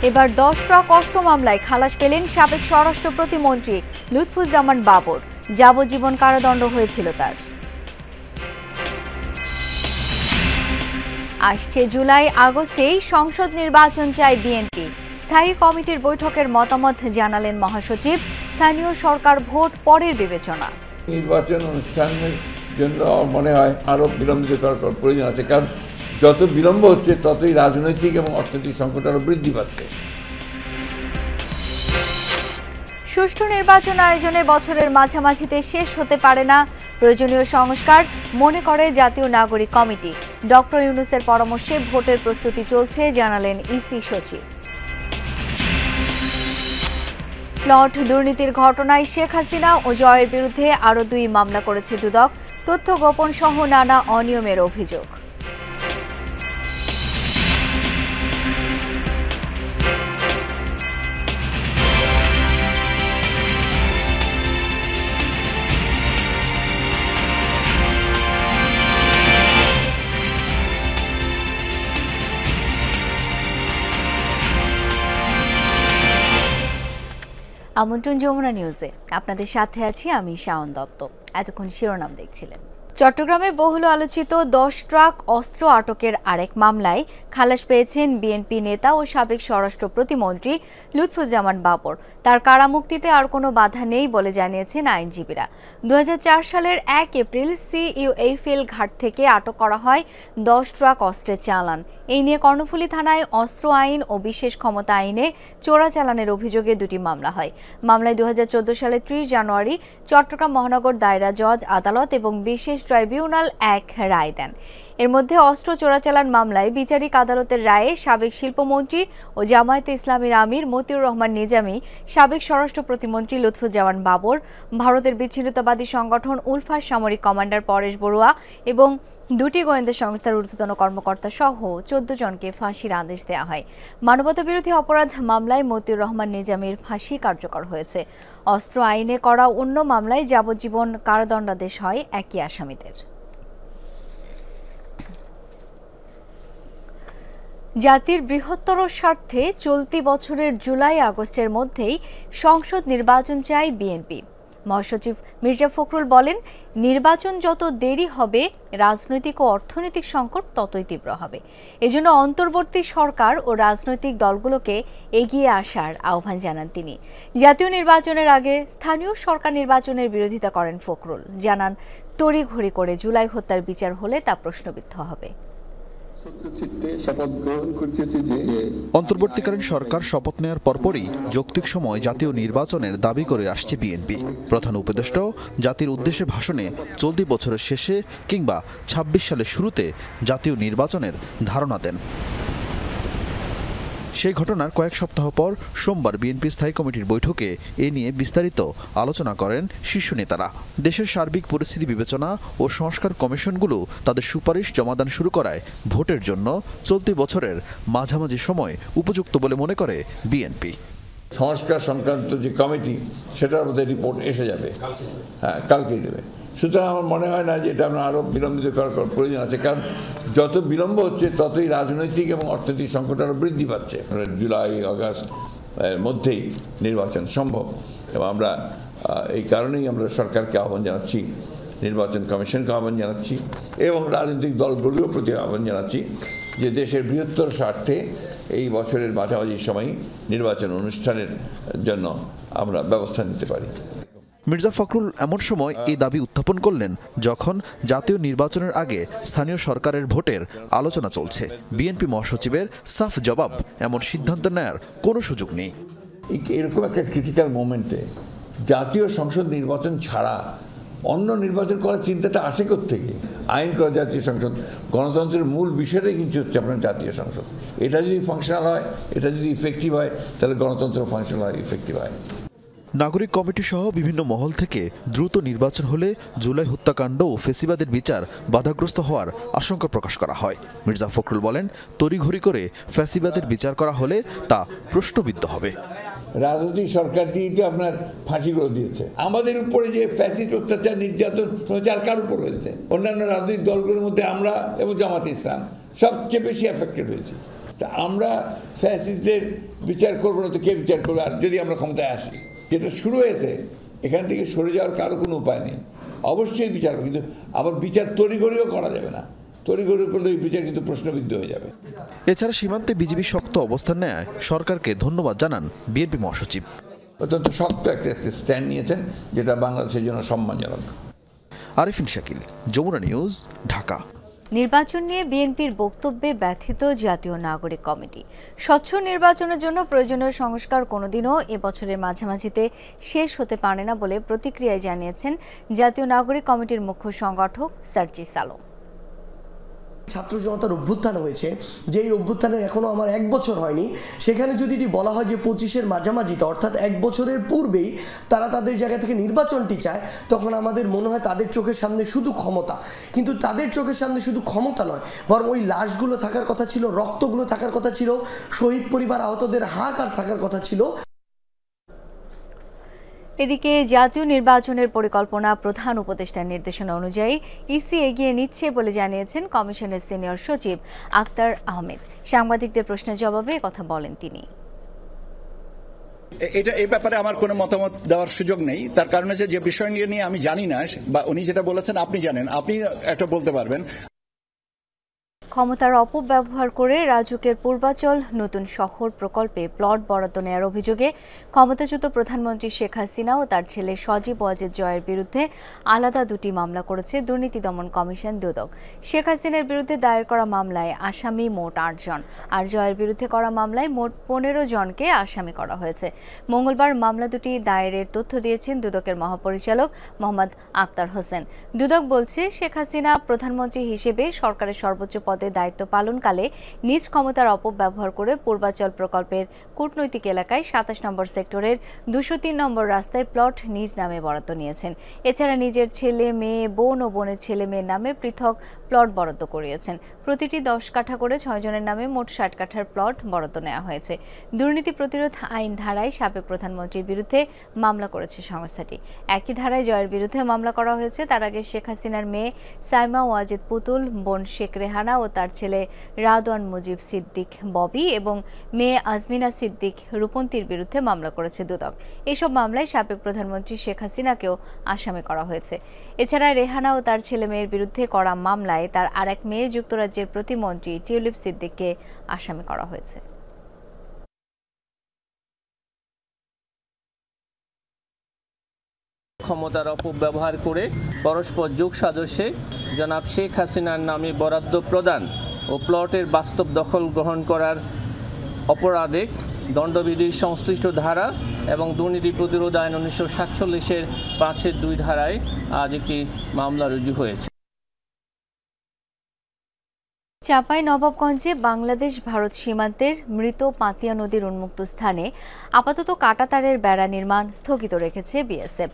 এবার 10 ট্রাক অস্ত্র মামলায় খালাস পেলেন সাবেক স্বরাষ্ট্র প্রতিমন্ত্রী লুৎফুজ্জামান বাবর। যাবজ্জীবন কারাদণ্ড হয়েছিল তার। আসছে জুলাই আগস্টেই সংসদ নির্বাচন চায় বিএনপি। স্থায়ী কমিটির বৈঠকের মতামত জানালেন মহাসচিব। স্থানীয় সরকার ভোট পরের বিবেচনা। নির্বাচন অনুষ্ঠানের জন্য মনে হয় আরো বিলম্বিত করার প্রয়োজন আছে, কারণ যত বিলম্ব হচ্ছে ততই রাজনৈতিক এবং অর্থনৈতিক সংকট আরো বৃদ্ধি পাচ্ছে। সুষ্ঠু নির্বাচন আয়োজনে বছরের মাঝামাঝিতে শেষ হতে পারে না প্রয়োজনীয় সংস্কার, মনে করে জাতীয় নাগরিক কমিটি। ডক্টর ইউনূসের পরামর্শে ভোটের প্রস্তুতি চলছে, জানালেন ইসি সচিব। প্লট দুর্নীতির ঘটনায় শেখ হাসিনা ও জয়ের বিরুদ্ধে আরও 2 মামলা করেছে দুদক। তথ্য গোপন সহ নানা অনিয়মের অভিযোগ। আমন্ত্রণ যমুনা নিউজে, আপনাদের সাথে আছি আমি শাওন দত্ত। এতক্ষণ শিরোনাম দেখছিলেন। চট্টগ্রামে বহুল আলোচিত 10 ট্রাক অস্ত্র আটকের আরেক মামলায় খালাস পেয়েছেন বিএনপি নেতা ও সাবেক স্বরাষ্ট্র প্রতিমন্ত্রী লুৎফুজ্জামান বাবর। তার কারামুক্তিতে আর কোনো বাধা নেই বলে জানিয়েছেন আইনজীবীরা। 2004 সালের 1 এপ্রিল CUAFL ঘাট থেকে আটক করা হয় 10 ট্রাক অস্ত্রের চালান। এই নিয়ে কর্ণফুলী থানায় অস্ত্র আইন ও বিশেষ ক্ষমতা আইনে চোরাচালানের অভিযোগে 2টি মামলা হয়। মামলায় 2014 সালের 30 জানুয়ারি চট্টগ্রাম মহানগর দায়রা জজ আদালত এবং বিশেষ ট্রাইব্যুনাল 1 রায় দেন। এর মধ্যে অস্ত্র চোরাচালান মামলায় বিচারিক আদালতের রায়ে সাবেক শিল্পমন্ত্রী ও জামায়াতে ইসলামীর আমির মতিউর রহমান নিজামী, সাবেক স্বরাষ্ট্র প্রতিমন্ত্রী লুৎফুজ্জামান বাবর, ভারতের বিচ্ছিন্নতাবাদী সংগঠন উলফার সামরিক কমান্ডার পরেশ বড়ুয়া এবং 2টি গোয়েন্দা সংস্থার ঊর্ধ্বতন কর্মকর্তা সহ 14 জনকে ফাঁসির আদেশ দেওয়া হয়। মানবতাবিরোধী অপরাধ মামলায় মতিউর রহমান নিজামীর ফাঁসি কার্যকর হয়েছে। অস্ত্র আইনে করা অন্য মামলায় যাবজ্জীবন কারাদণ্ডাদেশ হয় একই আসামিদের। জাতির বৃহত্তর স্বার্থে চলতি বছরের জুলাই আগস্টের মধ্যেই সংসদ নির্বাচন চায় বিএনপি। মহাসচিব মির্জা ফখরুল বলেন, নির্বাচন যত দেরি হবে রাজনৈতিক ও অর্থনৈতিক সংকট ততই তীব্র হবে। এজন্য অন্তর্বর্তী সরকার ও রাজনৈতিক দলগুলোকে এগিয়ে আসার আহ্বান জানান তিনি। জাতীয় নির্বাচনের আগে স্থানীয় সরকার নির্বাচনের বিরোধিতা করেন ফখরুল। জানান, তড়িঘড়ি করে জুলাই হত্যার বিচার হলে তা প্রশ্নবিদ্ধ হবে। অন্তর্বর্তীকালীন সরকার শপথ নেওয়ার পরপরই যৌক্তিক সময় জাতীয় নির্বাচনের দাবি করে আসছে বিএনপি। প্রধান উপদেষ্টাও জাতির উদ্দেশ্যে ভাষণে চলতি বছরের শেষে কিংবা 26 সালের শুরুতে জাতীয় নির্বাচনের ধারণা দেন। সেই ঘটনার কয়েক সপ্তাহ পর সোমবার বিএনপির স্থায়ী কমিটির বৈঠকে এ নিয়ে বিস্তারিত আলোচনা করেন শীর্ষ নেতারা। দেশের সার্বিক পরিস্থিতি বিবেচনা ও সংস্কার কমিশনগুলো তাদের সুপারিশ জমাদান শুরু করায় ভোটের জন্য চলতি বছরের মাঝামাঝি সময় উপযুক্ত বলে মনে করে বিএনপি। সংস্কার সংক্রান্ত যে কমিটি, সেটার মধ্যে রিপোর্ট এসে যাবে, কালকেই দেবে। সুতরাং আমার মনে হয় না যে এটা আমরা আরও বিলম্বিত করার প্রয়োজন আছে, কারণ যত বিলম্ব হচ্ছে ততই রাজনৈতিক এবং অর্থনৈতিক সংকট আরও বৃদ্ধি পাচ্ছে। জুলাই আগস্ট মধ্যেই নির্বাচন সম্ভব এবং আমরা এই কারণেই আমরা সরকারকে আহ্বান জানাচ্ছি, নির্বাচন কমিশনকে আহ্বান জানাচ্ছি এবং রাজনৈতিক দলগুলির প্রতি আহ্বান জানাচ্ছি যে দেশের বৃহত্তর স্বার্থে এই বছরের মাঝামাঝি সময় নির্বাচন অনুষ্ঠানের জন্য আমরা ব্যবস্থা নিতে পারি। মির্জা ফখরুল এমন সময় এই দাবি উত্থাপন করলেন যখন জাতীয় নির্বাচনের আগে স্থানীয় সরকারের ভোটের আলোচনা চলছে। বিএনপি মহাসচিবের সাফ জবাব, এমন সিদ্ধান্ত নেয়ার কোনো সুযোগ নেই। এরকম একটা ক্রিটিক্যাল মোমেন্টে জাতীয় সংসদ নির্বাচন ছাড়া অন্য নির্বাচন করার চিন্তাটা আসে কোত্থেকে? আইন করা জাতীয় সংসদ, গণতন্ত্রের মূল বিষয়টাই কিন্তু হচ্ছে আপনার জাতীয় সংসদ। এটা যদি ফাংশনাল হয়, এটা যদি ইফেক্টিভ হয়, তাহলে গণতন্ত্র ফাংশনাল হয়, ইফেক্টিভ হয়। নাগরিক কমিটি সহ বিভিন্ন মহল থেকে দ্রুত নির্বাচন হলে জুলাই হত্যাকাণ্ড ও ফেসিবাদের বিচার বাধাগ্রস্ত হওয়ার আশঙ্কা প্রকাশ করা হয়। মির্জা ফখরুল বলেন, তড়িঘড়ি করে ফেসিবাদের বিচার করা হলে তা প্রশ্নবিদ্ধ হবে। রাজনৈতিক সরকার দিয়ে তো আপনার ফাঁসিগুলো দিয়েছে। আমাদের উপরে যে ফ্যাসিস্ট অত্যাচার, নির্যাতন কার উপর হয়েছে? অন্যান্য রাজনৈতিক দলগুলোর মধ্যে আমরা এবং জামাতে ইসলাম সবচেয়ে বেশি এফেক্টেড হয়েছে। তা আমরা ফ্যাসিস্টদের বিচার করবো না তো কে বিচার করবে? আর যদি আমরা ক্ষমতায় আসি, যেটা শুরু হয়েছে, এখান থেকে সরে যাওয়ার কারো কোনো উপায় নেই। অবশ্যই বিচার, কিন্তু আবার বিচার তড়িঘড়িও করা যাবে না। তড়িঘড়ি করলে এই বিচার কিন্তু প্রশ্নবিদ্ধ হয়ে যাবে। এছাড়া সীমান্তে বিজিবি শক্ত অবস্থান নেয় সরকারকে ধন্যবাদ জানান বিএনপি মহাসচিব। অত্যন্ত শক্ত একটা স্ট্যান্ড নিয়েছেন, যেটা বাংলাদেশের জন্য সম্মানজনক। আরিফিন শাকিল, যমুনা নিউজ, ঢাকা। নির্বাচন নিয়ে বিএনপির বক্তব্যে ব্যথিত জাতীয় নাগরিক কমিটি। স্বচ্ছ নির্বাচনের জন্য প্রয়োজনীয় সংস্কার কোনোদিনও এবছরের মাঝামাঝিতে শেষ হতে পারে না বলে প্রতিক্রিয়ায় জানিয়েছেন জাতীয় নাগরিক কমিটির মুখ্য সংগঠক সার্জিস আলম। ছাত্র জনতার অভ্যুত্থান হয়েছে, যে এই অভ্যুত্থানের এখনো আমার 1 বছর হয়নি, সেখানে যদি বলা হয় যে 25-এর মাঝামাঝিতে অর্থাৎ 1 বছরের পূর্বেই তারা তাদের জায়গা থেকে নির্বাচনটি চায়, তখন আমাদের মনে হয় তাদের চোখের সামনে শুধু ক্ষমতা। কিন্তু তাদের চোখের সামনে শুধু ক্ষমতা নয়, বরং ওই লাশগুলো থাকার কথা ছিল, রক্তগুলো থাকার কথা ছিল, শহীদ পরিবার আহতদের হাহাকার থাকার কথা ছিল। এদিকে জাতীয় নির্বাচনের পরিকল্পনা প্রধান উপদেষ্টার নির্দেশনা অনুযায়ী ইসি এগিয়ে নিচ্ছে বলে জানিয়েছেন কমিশনের সিনিয়র সচিব আক্তার আহমেদ। সাংবাদিকদের প্রশ্নের জবাবে কথা বলেন তিনি। এই ব্যাপারে আমার কোনো মতামত দেওয়ার সুযোগ নেই, তার কারণ হচ্ছে যে বিষয় নিয়ে আমি জানি না, বা উনি যেটা বলেছেন আপনি জানেন, আপনি একটা বলতে পারবেন। ক্ষমতার অপব্যবহার করে রাজুকের পূর্বাচল নতুন শহর প্রকল্পে প্লট বরাদ্দ নেওয়ার অভিযোগে ক্ষমতাচ্যুত প্রধানমন্ত্রী শেখ হাসিনা ও তার ছেলে সজীব ওয়াজেদ জয়ের বিরুদ্ধে আলাদা 2টি মামলা করেছে দুর্নীতি দমন কমিশন দুদক। শেখ হাসিনার বিরুদ্ধে দায়ের করা মামলায় আসামি মোট 8 জন, আর জয়ের বিরুদ্ধে করা মামলায় মোট 15 জনকে আসামি করা হয়েছে। মঙ্গলবার মামলা দুটি দায়েরের তথ্য দিয়েছেন দুদকের মহাপরিচালক মোহাম্মদ আক্তার হোসেন। দুদক বলছে, শেখ হাসিনা প্রধানমন্ত্রী হিসেবে সরকারের সর্বোচ্চ পদে দায়িত্ব পালনকালে নিজ ক্ষমতার অপব্যবহার করে পূর্বাচল প্রকল্পের কূটনৈতিক এলাকায় 27 নম্বর সেক্টরের 203 নম্বর রাস্তায় প্লট নিজ নামে বরাদ্দ নিয়েছেন। এছাড়া নিজের ছেলে মেয়ে, বোন ও বোনের ছেলে মেয়ের নামে পৃথক প্লট বরাদ্দ করিয়েছেন। প্রতিটি 10 কাঠা করে 6 জনের নামে মোট 60 কাঠার প্লট বরাদ্দ নেওয়া হয়েছে। দুর্নীতি প্রতিরোধ আইন ধারায় সাবেক প্রধানমন্ত্রীর বিরুদ্ধে মামলা করেছে সংস্থাটি। একই ধারায় জয়ের বিরুদ্ধে মামলা করা হয়েছে। তার আগে শেখ হাসিনার মেয়ে সাইমা ওয়াজেদ পুতুল, বোন শেখ রেহানা ও তার ছেলে রাদওয়ান মুজিব সিদ্দিক ববি এবং মেয়ে আজমিনা সিদ্দিক রূপন্তীর বিরুদ্ধে মামলা করেছে দুদক। এসব মামলায় সাবেক প্রধানমন্ত্রী শেখ হাসিনাকেও আসামি করা হয়েছে। এছাড়া রেহানা ও তার ছেলে মেয়ের বিরুদ্ধে করা মামলায় তার আরেক মেয়ে যুক্তরাজ্যের প্রতিমন্ত্রী টিউলিপ সিদ্দিককে আসামি করা হয়েছে। ক্ষমতার অপব্যবহার করে পরস্পর যোগ সাজশে জনাব শেখ হাসিনার নামে বরাদ্দ প্রদান ও প্লটের বাস্তব দখল গ্রহণ করার অপরাধে দণ্ডবিধির সংশ্লিষ্ট ধারা এবং দুর্নীতি প্রতিরোধ আইন 1947-এর 5-2 ধারায় আজ একটি মামলা রুজু হয়েছে। চাঁপাইনবাবগঞ্জে বাংলাদেশ ভারত সীমান্তের মৃত পাতিয়া নদীর উন্মুক্ত স্থানে আপাতত কাঁটাতারের বেড়া নির্মাণ স্থগিত রেখেছে বিএসএফ।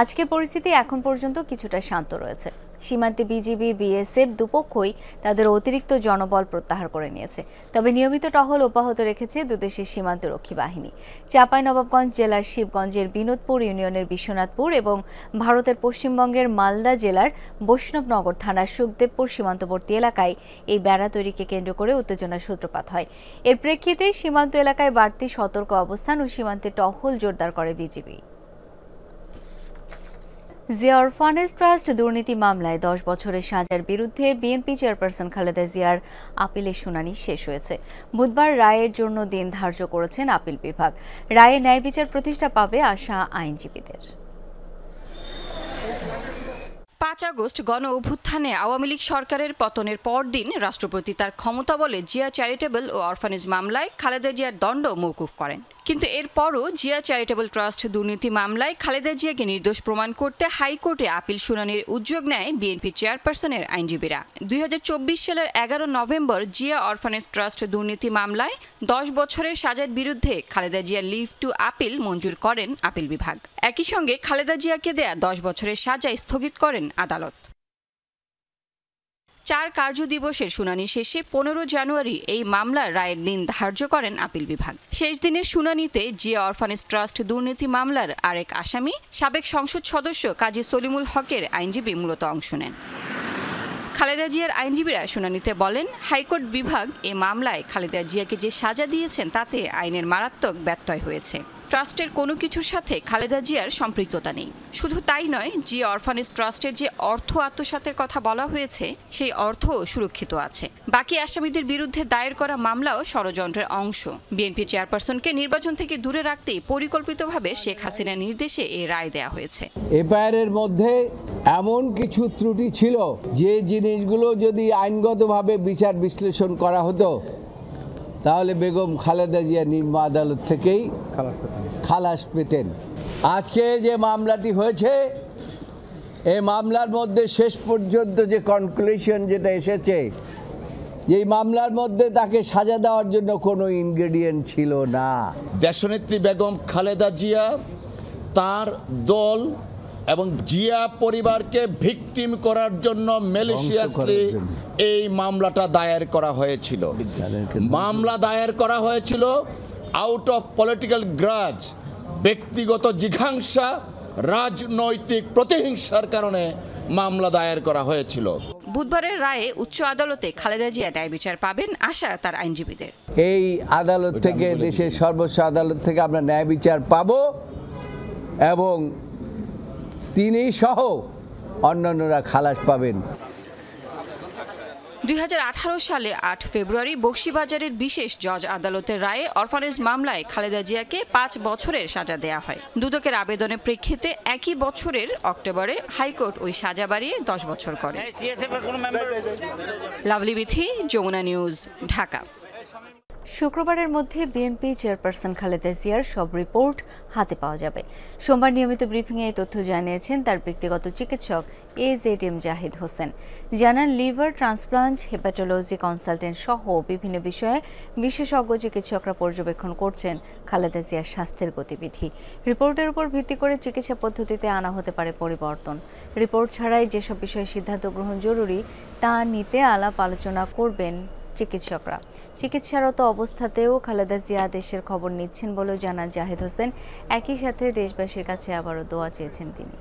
আজকের পরিস্থিতি এখন পর্যন্ত কিছুটা শান্ত রয়েছে। সীমান্তে বিজিবি, বিএসএফ দুপক্ষই তাদের অতিরিক্ত জনবল প্রত্যাহার করে নিয়েছে। তবে নিয়মিত টহল অব্যাহত রেখেছে দুদেশের সীমান্তরক্ষী বাহিনী। চাঁপাইনবাবগঞ্জ জেলার শিবগঞ্জের বিনোদপুর ইউনিয়নের বিশ্বনাথপুর এবং ভারতের পশ্চিমবঙ্গের মালদা জেলার বৈষ্ণবনগর থানার সুখদেবপুর সীমান্তবর্তী এলাকায় এই বেড়া তৈরিকে কেন্দ্র করে উত্তেজনার সূত্রপাত হয়। এর প্রেক্ষিতে সীমান্ত এলাকায় বাড়তি সতর্ক অবস্থান ও সীমান্তে টহল জোরদার করে বিজিবি। জিয়া অরফানেজ ট্রাস্ট দুর্নীতি মামলায় 10 বছরের সাজার বিরুদ্ধে বিএনপি চেয়ারপারসন খালেদা জিয়ার আপিলের শুনানি শেষ হয়েছে। বুধবার রায়ের জন্য দিন ধার্য করেছেন আপিল বিভাগ। রায়ে ন্যায় বিচার প্রতিষ্ঠা পাবে আশা আইনজীবীদের। 5 আগস্ট গণ অভ্যুত্থানে আওয়ামী লীগ সরকারের পতনের পরদিন রাষ্ট্রপতি তার ক্ষমতা বলে জিয়া চ্যারিটেবল ও অরফানেজ মামলায় খালেদা জিয়ার দণ্ড মওকুফ করেন। কিন্তু এরপরও জিয়া চ্যারিটেবল ট্রাস্ট দুর্নীতি মামলায় খালেদা জিয়াকে নির্দোষ প্রমাণ করতে হাইকোর্টে আপিল শুনানির উদ্যোগ নেয় বিএনপি চেয়ারপারসনের আইনজীবীরা। 2024 সালের 11 নভেম্বর জিয়া অরফানেজ ট্রাস্ট দুর্নীতি মামলায় 10 বছরের সাজার বিরুদ্ধে খালেদা জিয়ার লিভ টু আপিল মঞ্জুর করেন আপিল বিভাগ। একই সঙ্গে খালেদা জিয়াকে দেয়া 10 বছরের সাজা স্থগিত করেন আদালত। 4 কার্যদিবসের শুনানি শেষে 15 জানুয়ারি এই মামলার রায়ের দিন ধার্য করেন আপিল বিভাগ। শেষ দিনের শুনানিতে জিয়া অরফানেজ ট্রাস্ট দুর্নীতি মামলার আরেক আসামি সাবেক সংসদ সদস্য কাজী সলিমুল হকের আইনজীবী মূলত অংশ নেন। খালেদা জিয়ার আইনজীবীরা শুনানিতে বলেন, হাইকোর্ট বিভাগ এ মামলায় খালেদা জিয়াকে যে সাজা দিয়েছেন তাতে আইনের মারাত্মক ব্যত্যয় হয়েছে। ট্রাস্টের কোনো কিছুর সাথে খালেদা জিয়ার সম্পৃক্ততা নেই। শুধু তাই নয়, জিয়া অরফানেজ ট্রাস্টের যে অর্থ আত্মসাতের কথা বলা হয়েছে সেই অর্থও সুরক্ষিত আছে। বাকি আসামিদের বিরুদ্ধে দায়ের করা মামলাও ষড়যন্ত্রের অংশ। বিএনপি চেয়ারপারসনকে নির্বাচন থেকে দূরে রাখতেই পরিকল্পিতভাবে শেখ হাসিনার নির্দেশে এই রায় দেওয়া হয়েছে। এফআইআরের মধ্যে এমন কিছু ত্রুটি ছিল যে জিনিসগুলো যদি আইনগতভাবে বিচার বিশ্লেষণ করা হতো তাহলে বেগম খালেদা জিয়া নিম্ন আদালত থেকেই খালাস পেতেন। আজকে যে মামলাটি হয়েছে এই মামলার মধ্যে শেষ পর্যন্ত যে কনক্লুশন যেটা এসেছে, এই মামলার মধ্যে তাকে সাজা দেওয়ার জন্য কোনো ইনগ্রেডিয়েন্ট ছিল না। দেশনেত্রী বেগম খালেদা জিয়া, তার দল এবং জিয়া পরিবারকে ভিকটিম করার জন্য ম্যালিশিয়াসলি এই মামলাটা দায়ের করা হয়েছিল। মামলা দায়ের করা হয়েছিল আউট অফ পলিটিক্যাল গ্রাজ, ব্যক্তিগত জিঘাংসা, রাজনৈতিক প্রতিহিংসার কারণে মামলা দায়ের করা হয়েছিল। বুধবারের রায়ে উচ্চ আদালতে খালেদা জিয়া ন্যায় বিচার পাবেন আশা তার আইনজীবীদের। এই আদালত থেকে, দেশের সর্বোচ্চ আদালত থেকে আমরা ন্যায় বিচার পাব এবং তিনি সহ অন্যান্যরা খালাস পাবেন। 2018 সালে 8 ফেব্রুয়ারি বকশীবাজারের বিশেষ জজ আদালতের রায়ে অরফানেজ মামলায় খালেদা জিয়াকে 5 বছরের সাজা দেয়া হয়। দুদকের আবেদনের প্রেক্ষিতে একই বছরের অক্টোবরে হাইকোর্ট ওই সাজা বাড়িয়ে 10 বছর করে। লাভলি বিথি, যমুনা নিউজ, ঢাকা। শুক্রবারের মধ্যে বিএনপি চেয়ারপারসন খালেদা জিয়ার সব রিপোর্ট হাতে পাওয়া যাবে। সোমবার নিয়মিত ব্রিফিংয়ে এই তথ্য জানিয়েছেন তার ব্যক্তিগত চিকিৎসক AZM জাহিদ হোসেন। জানান, লিভার ট্রান্সপ্লান্ট, হেপাটোলজি কনসালটেন্ট সহ বিভিন্ন বিষয়ে বিশেষজ্ঞ চিকিৎসকরা পর্যবেক্ষণ করছেন খালেদা জিয়ার স্বাস্থ্যের গতিবিধি। রিপোর্টের উপর ভিত্তি করে চিকিৎসা পদ্ধতিতে আনা হতে পারে পরিবর্তন। রিপোর্ট ছাড়াই যেসব বিষয়ে সিদ্ধান্ত গ্রহণ জরুরি তা নিতে আলাপ আলোচনা করবেন চিকিৎসকরা। চিকিৎসারত অবস্থাতেও খালেদা জিয়া দেশের খবর নিচ্ছেন বলেও জানান জাহিদ হোসেন। একই সাথে দেশবাসীর কাছে আবারও দোয়া চেয়েছেন তিনি।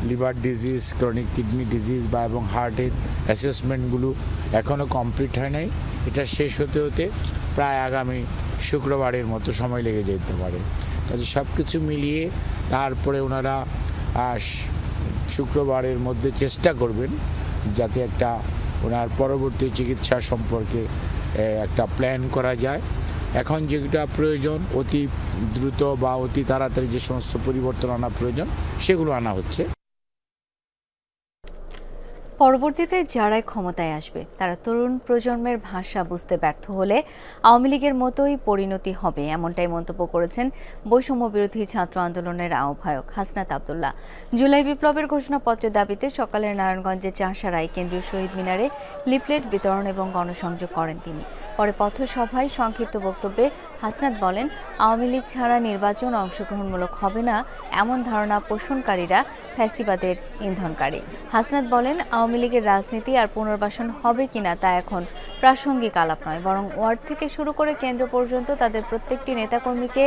Liver disease, chronic kidney disease বা এবং হার্টের অ্যাসেসমেন্টগুলো এখনও কমপ্লিট হয় নাই। এটা শেষ হতে হতে প্রায় আগামী শুক্রবারের মতো সময় লেগে যেতে পারে। কাজে সব কিছু মিলিয়ে তারপরে ওনারা শুক্রবারের মধ্যে চেষ্টা করবেন যাতে একটা ওনার পরবর্তী চিকিৎসা সম্পর্কে একটা প্ল্যান করা যায়। এখন যেটা প্রয়োজন, অতি দ্রুত বা অতি তাড়াতাড়ি যে সমস্ত পরিবর্তন আনা প্রয়োজন সেগুলো আনা হচ্ছে। পরবর্তীতে যারাই ক্ষমতায় আসবে তারা তরুণ প্রজন্মের ভাষা বুঝতে ব্যর্থ হলে আওয়ামী লীগের মতোই পরিণতি হবে, এমনটাই মন্তব্য করেছেন বৈষম্য বিরোধী ছাত্র আন্দোলনের আহ্বায়ক হাসনাত আব্দুল্লাহ। জুলাই বিপ্লবের ঘোষণাপত্রের দাবিতে সকালে নারায়ণগঞ্জে চাষারায় কেন্দ্রীয় শহীদ মিনারে লিফলেট বিতরণ এবং গণসংযোগ করেন তিনি। পরে পথসভায় সংক্ষিপ্ত বক্তব্যে হাসনাত বলেন, আওয়ামী লীগ ছাড়া নির্বাচন অংশগ্রহণমূলক হবে না, এমন ধারণা পোষণকারীরা ফ্যাসিবাদের ইন্ধনকারী। হাসনাত বলেন, আওয়ামী লীগের রাজনীতি আর পুনর্বাসন হবে কিনা তা এখন প্রাসঙ্গিক আলাপ নয়, বরং ওয়ার্ড থেকে শুরু করে কেন্দ্র পর্যন্ত তাদের প্রত্যেকটি নেতাকর্মীকে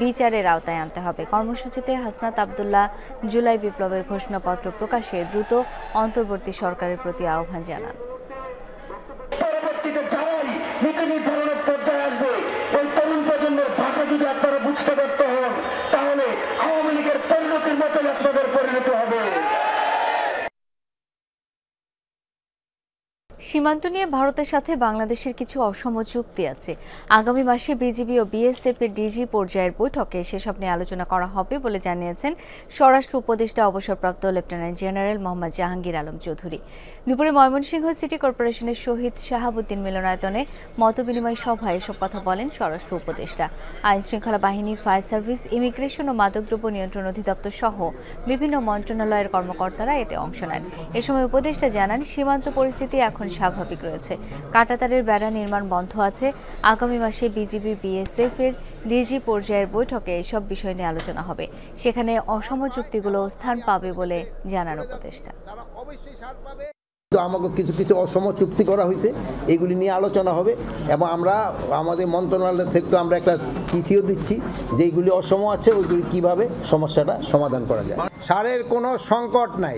বিচারের আওতায় আনতে হবে। কর্মসূচিতে হাসনাত আব্দুল্লাহ জুলাই বিপ্লবের ঘোষণাপত্র প্রকাশে দ্রুত অন্তর্বর্তী সরকারের প্রতি আহ্বান জানান। সীমান্ত নিয়ে ভারতের সাথে বাংলাদেশের কিছু অসম চুক্তি আছে। আগামী মাসে বিজিবি ও বিএসএফ এর ডিজি পর্যায়ের বৈঠকে সেসব নিয়ে আলোচনা করা হবে বলে জানিয়েছেন স্বরাষ্ট্র উপদেষ্টা অবসরপ্রাপ্ত লেফটেন্যান্ট জেনারেল মোহাম্মদ জাহাঙ্গীর আলম চৌধুরী। দুপুরে ময়মনসিংহ সিটি কর্পোরেশনের শহীদ শাহাবুদ্দিন মিলনায়তনে মতবিনিময় সভায় এসব কথা বলেন স্বরাষ্ট্র উপদেষ্টা। আইন শৃঙ্খলা বাহিনী, ফায়ার সার্ভিস, ইমিগ্রেশন ও মাদকদ্রব্য নিয়ন্ত্রণ অধিদপ্তর সহ বিভিন্ন মন্ত্রণালয়ের কর্মকর্তারা এতে অংশ নেন। এ সময় উপদেষ্টা জানান, সীমান্ত পরিস্থিতি এখন স্বাভাবিক রয়েছে, কাঁটাতারের বেড়া নির্মাণ বন্ধ আছে। আগামী মাসে বিজিবি বিএসএফ এর ডিজি পর্যায়ের বৈঠকে এসব বিষয় নিয়ে আলোচনা হবে, সেখানে অসম চুক্তিগুলো স্থান পাবে বলে জানান উপদেষ্টা। আমাকে কিছু কিছু অসম চুক্তি করা হয়েছে, এগুলি নিয়ে আলোচনা হবে এবং আমরা আমাদের মন্ত্রণালয় থেকে আমরা একটা চিঠিও দিচ্ছি যে এইগুলি অসম আছে, ওইগুলি কীভাবে সমস্যাটা সমাধান করা যায়। সারের কোনো সংকট নাই,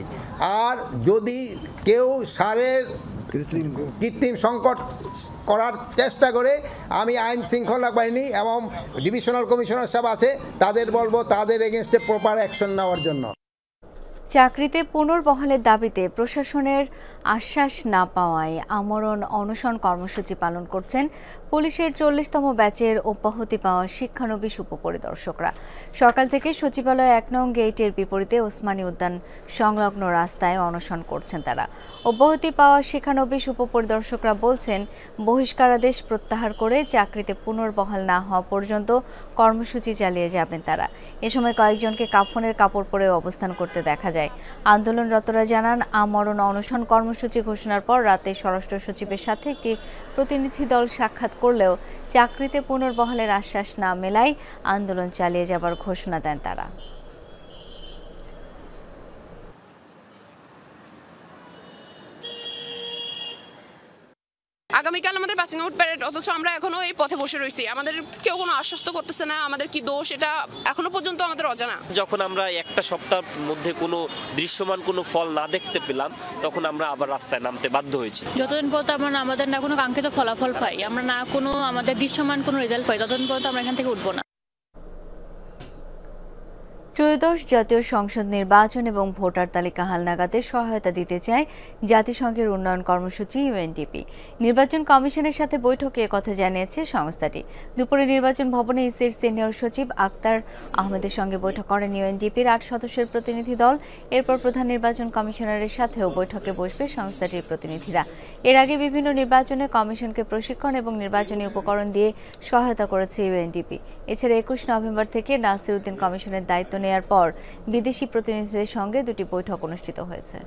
আর যদি কেউ সারের কৃত্রিম সংকট করার চেষ্টা করে, আমি আইন শৃঙ্খলা বাহিনী এবং ডিভিশনাল কমিশনার সাহেব আছে তাদের বলবো তাদের এগেনস্টে প্রপার অ্যাকশন নেওয়ার জন্য। চাকরিতে পুনর্বহালের দাবিতে প্রশাসনের আশ্বাস না পাওয়ায় আমরণ অনশন কর্মসূচি পালন করছেন পুলিশের 40তম ব্যাচের অব্যাহতি পাওয়া শিক্ষানবিশ উপপরিদর্শকরা। সকাল থেকে সচিবালয় 1 নং গেটের বিপরীতে ওসমানী উদ্যান সংলগ্ন রাস্তায় অনশন করছেন তারা। অব্যাহতি পাওয়া শিক্ষানবিশ উপপরিদর্শকরা বলছেন, বহিষ্কারাদেশ প্রত্যাহার করে চাকরিতে পুনর্বহাল না হওয়া পর্যন্ত কর্মসূচি চালিয়ে যাবেন তারা। এ সময় কয়েকজনকে কাফনের কাপড় পরে অবস্থান করতে দেখা যায়। আন্দোলনরতরা জানান, আমরণ অনশন কর্মসূচি ঘোষণার পর রাতে স্বরাষ্ট্র সচিবের সাথে একটি প্রতিনিধি দল সাক্ষাৎ করলেও চাকরিতে পুনর্বহালের আশ্বাস না মেলায় আন্দোলন চালিয়ে যাবার ঘোষণা দেন তারা। আগামীকাল আমাদের পাসিং আউট প্যারেড, অথচ আমরা এখনো এই পথে বসে রয়েছি। আমাদের কেউ কোনো আশ্বস্ত করতেছে না, আমাদের কি দোষ এটা এখনো পর্যন্ত আমাদের অজানা। যখন আমরা একটা সপ্তাহের মধ্যে কোনো দৃশ্যমান কোনো ফল না দেখতে পেলাম, তখন আমরা আবার রাস্তায় নামতে বাধ্য হয়েছি। যতদিন পর্যন্ত আমরা আমাদের না কোনো কাঙ্ক্ষিত ফলাফল পাই, আমরা না কোনো আমাদের দৃশ্যমান কোনো রেজাল্ট পাই, ততদিন পর্যন্ত আমরা এখান থেকে উঠবো না। ত্রয়োদশ জাতীয় সংসদ নির্বাচন এবং ভোটার তালিকা হালনাগাদে সহায়তা দিতে চায় জাতিসংঘের উন্নয়ন কর্মসূচি ইউএনডিপি। নির্বাচন কমিশনের সাথে বৈঠকে একথা জানিয়েছে সংস্থাটি। দুপুরে নির্বাচন ভবনে ইসির সিনিয়র সচিব আক্তার আহমেদের সঙ্গে বৈঠক করেন ইউএনডিপির 8 সদস্যের প্রতিনিধি দল। এরপর প্রধান নির্বাচন কমিশনারের সাথেও বৈঠকে বসবে সংস্থাটির প্রতিনিধিরা। এর আগে বিভিন্ন নির্বাচনে কমিশনকে প্রশিক্ষণ এবং নির্বাচনী উপকরণ দিয়ে সহায়তা করেছে ইউএনডিপি। এছাড়া 21 নভেম্বর থেকে নাসির উদ্দিন কমিশনের দায়িত্ব নেয়ার পর বিদেশি প্রতিনিধিদের সঙ্গে 2টি বৈঠক অনুষ্ঠিত হয়েছে।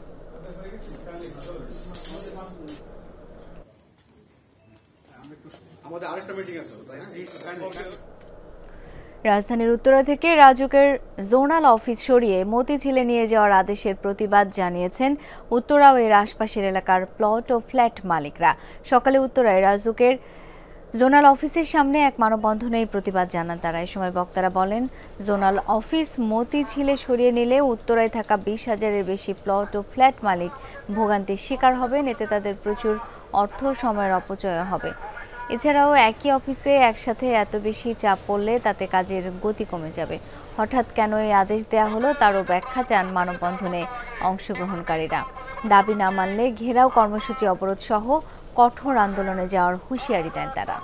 রাজধানীর উত্তরা থেকে রাজুকের জোনাল অফিস সরিয়ে মতিঝিলে নিয়ে যাওয়ার আদেশের প্রতিবাদ জানিয়েছেন উত্তরা ও এর আশপাশের এলাকার প্লট ও ফ্ল্যাট মালিকরা। সকালে উত্তরায় রাজুকের জোনাল অফিসের সামনে এক মানববন্ধনে এই প্রতিবাদ জানান তারা। এই সময় বক্তারা বলেন, জোনাল অফিস মতিঝিলে সরিয়ে নিলে উত্তরায় থাকা 20,000-এর বেশি প্লট ও ফ্ল্যাট মালিক ভোগান্তির শিকার হবেন। এতে তাদের প্রচুর অর্থ সময়ের অপচয় হবে। এছাড়াও একই অফিসে একসাথে এত বেশি চাপ পড়লে তাতে কাজের গতি কমে যাবে। হঠাৎ কেন এই আদেশ দেয়া হলো তারও ব্যাখ্যা চান মানববন্ধনে অংশগ্রহণকারীরা। দাবি না মানলে ঘেরাও কর্মসূচি, অবরোধ সহ কঠোর আন্দোলনে যাওয়ার হুঁশিয়ারি দেন তারা।